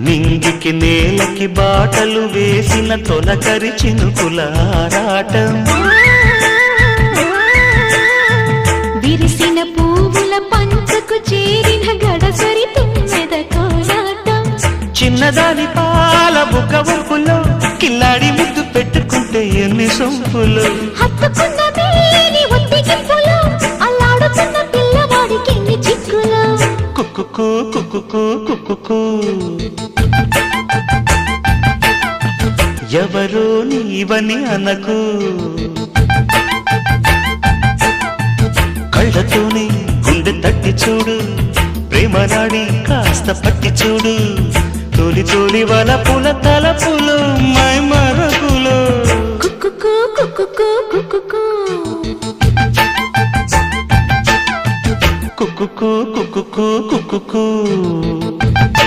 నింగికి నేలకి బాటలు వేసిన తొలకరి చినుకుల ఆరాటం, విరిసిన పువ్వుల పంచకు చేరిన గడసరి తుమ్మెద కోలాటం, చిన్నదాని పాల బుక్క ఉప్పులో కిల్లాడి ముద్దు పెట్టుకుంటే ఎన్ని సొంపులు, హత్తుకున్న మేని ఒత్తిగింపులో అల్లాడుతున్న పిల్లవాడికి ఎన్ని చిక్కులు. కుక్కుకు కుక్కుకు కుక్కుకు ఎవరో నీవని అనకు, కళ్ళతోనే గుండె తట్టి చూడు, ప్రేమ నాడి కాస్త పట్టి చూడు, తోలి తోలి వలపుల తలపులు మై మరపులు. కుక్కుకు కుక్కుకు కుక్కుకు కుక్కుకు కుక్కుకు కుక్కుకు